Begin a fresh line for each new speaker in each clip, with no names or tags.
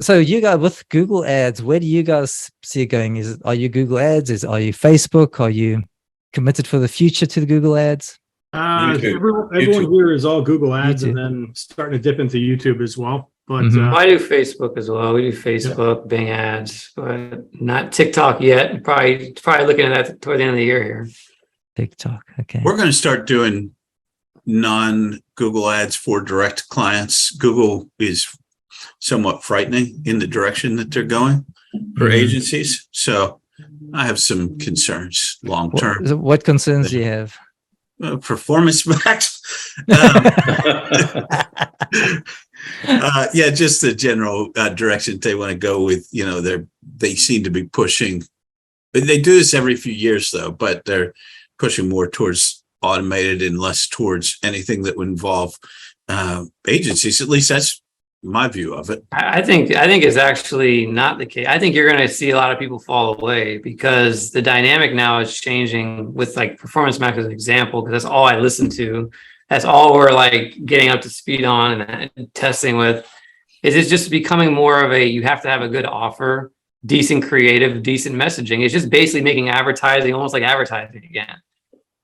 So you guys with Google Ads, where do you guys see it going? Are you Google Ads? Are you Facebook? Are you committed for the future to the Google Ads?
Everyone here is all Google Ads,
YouTube.
and then starting to dip into YouTube as well. But
I do Facebook as well. We do Facebook, Bing ads, but not TikTok yet. Probably looking at that toward the end of the year here.
TikTok. Okay.
We're going to start doing non-Google ads for direct clients. Google is somewhat frightening in the direction that they're going for agencies. So I have some concerns long term.
What concerns do you have?
Performance max. Just the general direction they want to go with. They seem to be pushing. They do this every few years though, but they're pushing more towards automated and less towards anything that would involve agencies. At least that's my view of it.
I think it's actually not the case. I think you're going to see a lot of people fall away because the dynamic now is changing with like Performance Max as an example, because that's all I listen to. That's all we're like getting up to speed on and testing with. Is it's just becoming more of you have to have a good offer, decent creative, decent messaging. It's just basically making advertising almost like advertising again,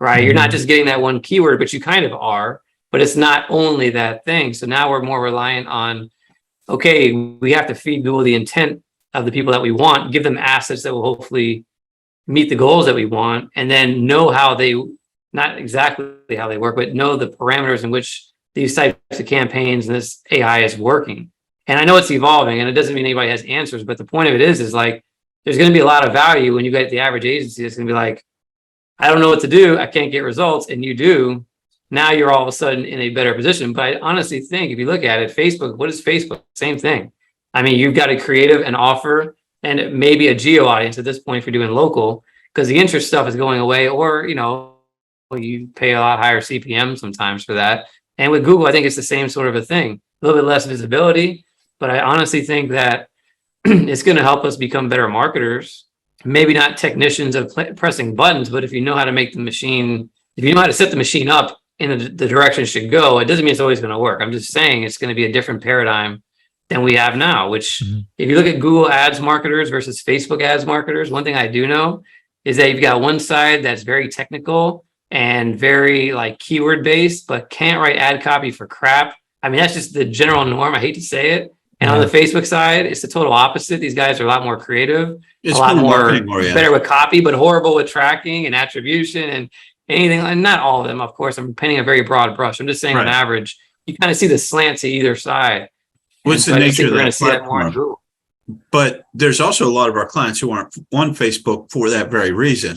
right? You're not just getting that one keyword, but you kind of are. But it's not only that thing. So now we're more reliant on, okay, we have to feed Google the intent of the people that we want, give them assets that will hopefully meet the goals that we want, and then know how not exactly how they work, but know the parameters in which these types of campaigns and this AI is working. And I know it's evolving, and it doesn't mean anybody has answers, but the point of it is like, there's going to be a lot of value when you get the average agency that's going to be like, I don't know what to do. I can't get results. And you do. Now you're all of a sudden in a better position. But I honestly think if you look at it, Facebook, what is Facebook? Same thing. I mean, you've got a creative and offer and maybe a geo audience at this point if you're doing local, because the interest stuff is going away, or, you pay a lot higher CPM sometimes for that. And with Google, I think it's the same sort of a thing, a little bit less visibility, but I honestly think that it's going to help us become better marketers, maybe not technicians of pressing buttons, but if you know how to make the machine, if you know how to set the machine up in the direction it should go, it doesn't mean it's always going to work. I'm just saying it's going to be a different paradigm than we have now, which if you look at Google ads marketers versus Facebook ads marketers, one thing I do know is that you've got one side that's very technical and very like keyword based, but can't write ad copy for crap. I mean, that's just the general norm. I hate to say it. And on the Facebook side, it's the total opposite. These guys are a lot more creative, a lot more better with copy, but horrible with tracking and attribution and anything. And not all of them, of course. I'm painting a very broad brush. I'm just saying on average, you kind of see the slant to either side.
What's the nature of that platform? But there's also a lot of our clients who aren't on Facebook for that very reason,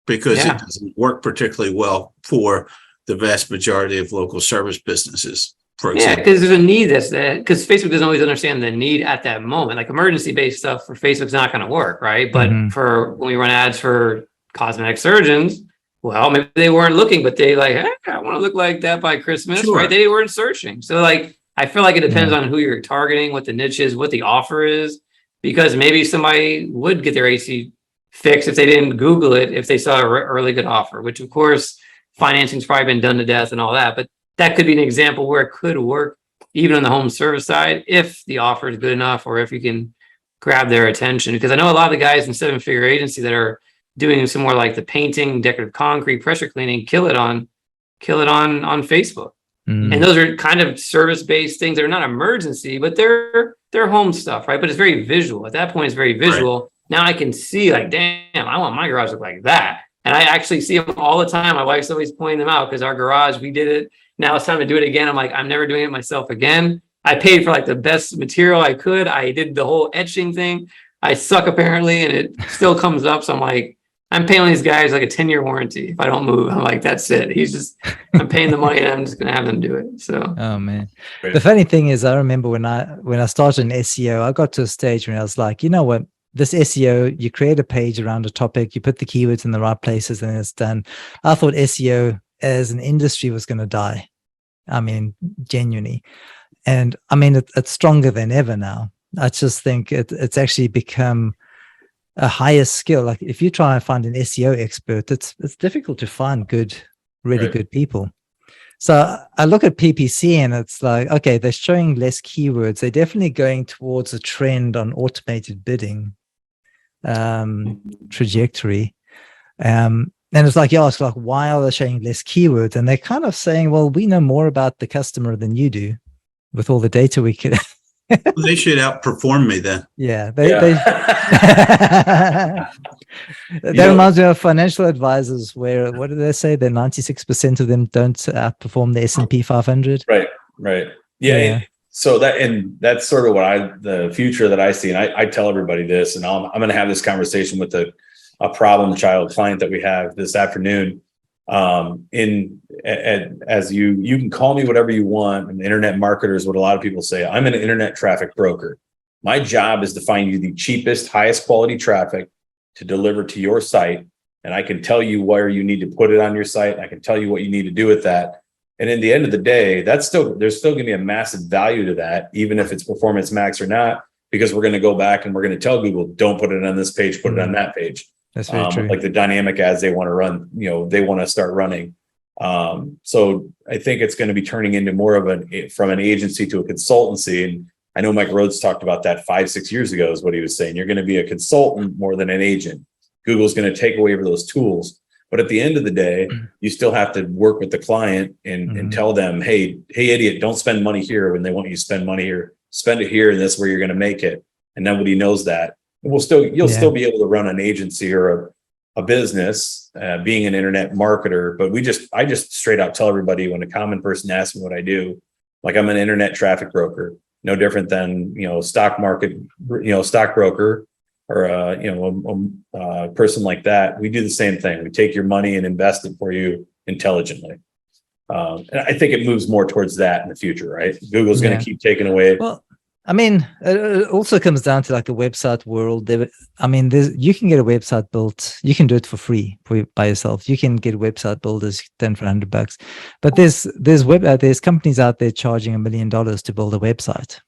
because it doesn't work particularly well for the vast majority of local service businesses, for example. Yeah,
because there's a need because Facebook doesn't always understand the need at that moment. Like emergency-based stuff for Facebook's not going to work, right? But for when we run ads for cosmetic surgeons, well, maybe they weren't looking, but they like, hey, I want to look like that by Christmas, right? They weren't searching. So like, I feel like it depends on who you're targeting, what the niche is, what the offer is, because maybe somebody would get their AC fixed if they didn't Google it, if they saw a really good offer, which of course, financing's probably been done to death and all that. But that could be an example where it could work even on the home service side, if the offer is good enough, or if you can grab their attention. Because I know a lot of the guys in seven-figure agency that are doing some more like the painting, decorative concrete, pressure cleaning, kill it on Facebook. And those are kind of service-based things. They're not emergency, but they're home stuff, right? But it's very visual. At that point, it's very visual. Right. Now I can see like, damn, I want my garage to look like that. And I actually see them all the time. My wife's always pointing them out because our garage, we did it. Now it's time to do it again. I'm like, I'm never doing it myself again. I paid for like the best material I could. I did the whole etching thing. I suck apparently, and it still comes up. So I'm like, I'm paying these guys like a 10-year warranty. If I don't move, I'm like, that's it. I'm paying the money and I'm just going to have them do it. So,
oh man. The funny thing is, I remember when I started in SEO, I got to a stage when I was like, you know what, this SEO, you create a page around a topic, you put the keywords in the right places and it's done. I thought SEO as an industry was going to die. I mean, genuinely. And I mean, it's stronger than ever now. I just think it's actually become a higher skill. Like if you try and find an SEO expert, it's difficult to find really good people. So I look at PPC and it's like, okay, they're showing less keywords. They're definitely going towards a trend on automated bidding trajectory. And it's like, yeah, it's like, why are they showing less keywords? And they're kind of saying, well, we know more about the customer than you do with all the data we could.
They should outperform me then.
Yeah. That reminds me of financial advisors where, what do they say? That 96% of them don't outperform the S&P 500.
Right. Yeah. So that's sort of the future that I see. And I tell everybody this, and I'm going to have this conversation with a problem child client that we have this afternoon. As you can call me whatever you want. An internet marketer is what a lot of people say. I'm an internet traffic broker. My job is to find you the cheapest, highest quality traffic to deliver to your site. And I can tell you where you need to put it on your site. I can tell you what you need to do with that. And in the end of the day, there's still going to be a massive value to that, even if it's Performance Max or not, because we're going to go back and we're going to tell Google, don't put it on this page, put it on that page.
That's very true.
Like the dynamic ads they want to run, they want to start running. So I think it's going to be turning into more of from an agency to a consultancy. And I know Mike Rhodes talked about that 5-6 years ago is what he was saying. You're going to be a consultant more than an agent. Google's going to take away those tools. But at the end of the day, you still have to work with the client and tell them, hey, idiot, don't spend money here when they want you to spend money here. Spend it here, and that's where you're going to make it. And nobody knows that. You'll still be able to run an agency or a business, being an internet marketer. But I just straight out tell everybody when a common person asks me what I do, like I'm an internet traffic broker, no different than stock broker or a person like that. We do the same thing. We take your money and invest it for you intelligently. And I think it moves more towards that in the future, right? Google's going to keep taking away.
Well, I mean, it also comes down to like the website world. You can get a website built. You can do it for free by yourself. You can get website builders done for $100. But there's companies out there charging $1 million to build a website.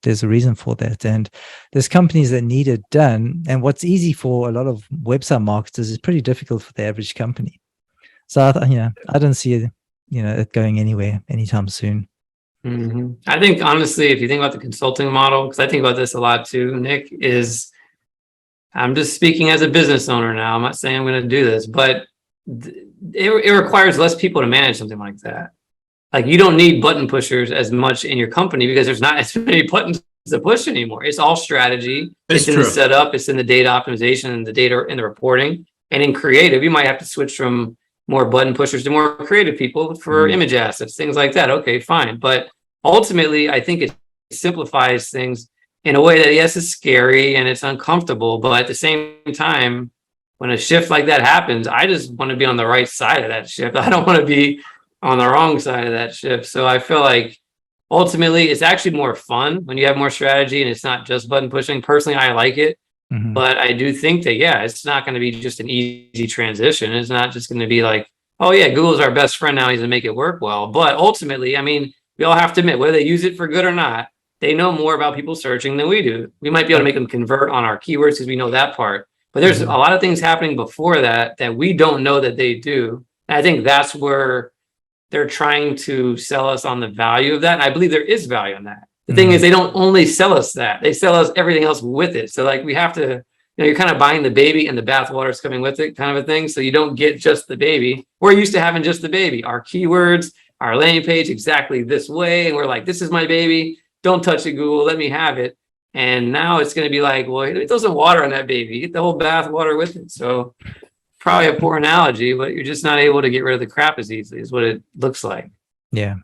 There's a reason for that. And there's companies that need it done. And what's easy for a lot of website marketers is pretty difficult for the average company. So I don't see it going anywhere anytime soon.
Mm-hmm. I think honestly, if you think about the consulting model, because I think about this a lot too, Nick, I'm just speaking as a business owner now. I'm not saying I'm going to do this, but it requires less people to manage something like that. Like you don't need button pushers as much in your company because there's not as many buttons to push anymore. It's all strategy. It's in the setup. It's in the data optimization and the data in the reporting. And in creative, you might have to switch from more button pushers to more creative people for image assets, things like that. Okay, fine. But ultimately, I think it simplifies things in a way that, yes, it's scary and it's uncomfortable. But at the same time, when a shift like that happens, I just want to be on the right side of that shift. I don't want to be on the wrong side of that shift. So I feel like ultimately it's actually more fun when you have more strategy and it's not just button pushing. Personally, I like it. But I do think that, it's not going to be just an easy transition. It's not just going to be like, oh, yeah, Google's our best friend now. He's going to make it work well. But ultimately, I mean, we all have to admit, whether they use it for good or not, they know more about people searching than we do. We might be able to make them convert on our keywords because we know that part. But there's a lot of things happening before that we don't know that they do. And I think that's where they're trying to sell us on the value of that. And I believe there is value in that. The thing is, they don't only sell us that, they sell us everything else with it. So like we have to, you're kind of buying the baby and the bathwater is coming with it kind of a thing. So you don't get just the baby. We're used to having just the baby, our keywords, our landing page exactly this way. And we're like, this is my baby. Don't touch it, Google. Let me have it. And now it's going to be like, well, it doesn't water on that baby. Get the whole bathwater with it. So probably a poor analogy, but you're just not able to get rid of the crap as easily is what it looks like.
Yeah.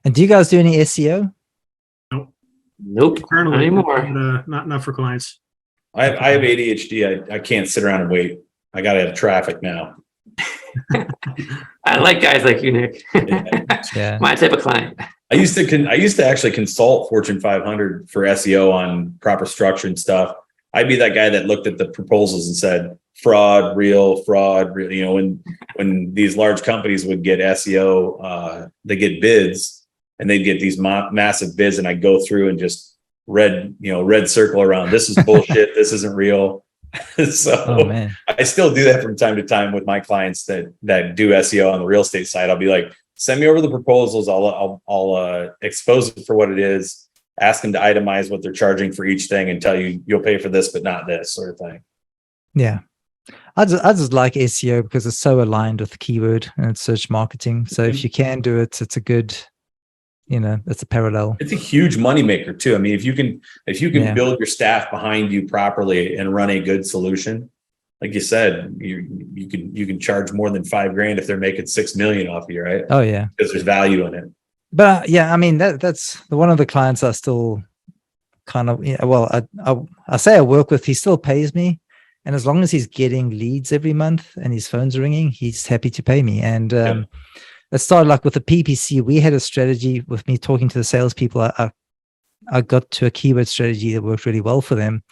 And do you guys do any SEO?
Nope, not anymore.
Not for clients.
I have ADHD. I can't sit around and wait. I got to have traffic now.
I like guys like you, Nick. My type of client.
I used to actually consult Fortune 500 for SEO on proper structure and stuff. I'd be that guy that looked at the proposals and said fraud, real. When these large companies would get SEO, they get bids. And they'd get these massive bids, and I'd go through and just red circle around. This is bullshit. This isn't real. So I still do that from time to time with my clients that do SEO on the real estate side. I'll be like, send me over the proposals. I'll expose it for what it is. Ask them to itemize what they're charging for each thing and tell you you'll pay for this, but not this sort of thing.
Yeah. I just like SEO because it's so aligned with keyword and search marketing. So if you can do it, it's a good, it's a parallel.
It's a huge moneymaker too. I mean, if you can build your staff behind you properly and run a good solution, like you said, you can charge more than $5,000 if they're making $6 million off you, right?
Oh yeah,
because there's value in it.
But yeah, I mean that's one of the clients I still kind of I say I work with. He still pays me, and as long as he's getting leads every month and his phone's ringing, he's happy to pay me. And it started like with the PPC. We had a strategy with me talking to the salespeople. I got to a keyword strategy that worked really well for them,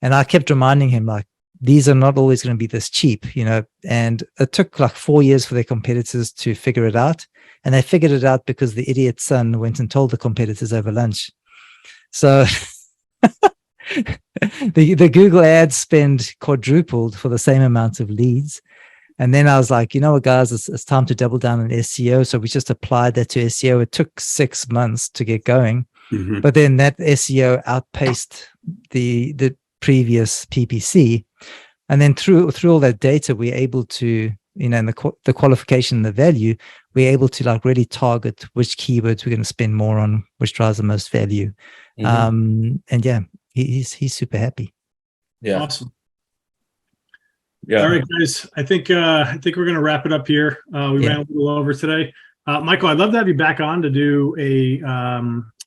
and I kept reminding him like, these are not always going to be this cheap, and it took like 4 years for their competitors to figure it out. And they figured it out because the idiot's son went and told the competitors over lunch. So the Google ads spend quadrupled for the same amount of leads. And then I was like, you know what, guys, it's time to double down on SEO. So we just applied that to SEO. It took 6 months to get going.
Mhm.
But then that SEO outpaced the previous PPC. And then through all that data, we're able to, and the qualification, the value, we're able to like really target which keywords we're going to spend more on, which drives the most value. And yeah, he's super happy.
Yeah.
Awesome.
Yeah.
All right, guys. I think we're going to wrap it up here. We ran a little over today. Michael, I'd love to have you back on to do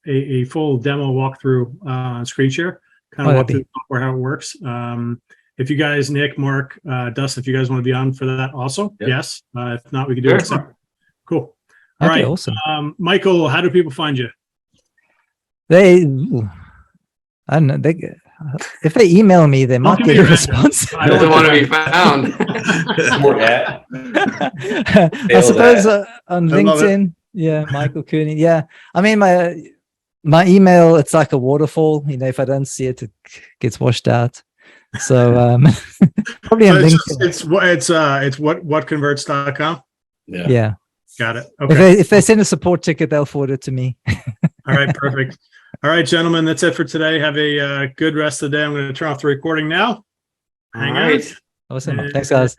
a full demo walkthrough on screen share, kind of walk through the software, how it works. If you guys, Nick, Mark, Dustin, if you guys want to be on for that also, yes. If not, we can do it separate. Cool. All right.
Awesome.
Michael, how do people find you?
I don't know. If they email me, they might get a response.
I don't want to be found.
I suppose on LinkedIn, yeah, Michael Cooney. Yeah, I mean my email, it's like a waterfall. If I don't see it, it gets washed out. So probably on LinkedIn.
It's whatconverts.com.
Yeah.
Got it. Okay.
If they send a support ticket, they'll forward it to me.
All right, perfect. All right, gentlemen, that's it for today. Have a good rest of the day. I'm going to turn off the recording now. Hang out.
Awesome. Thanks, guys.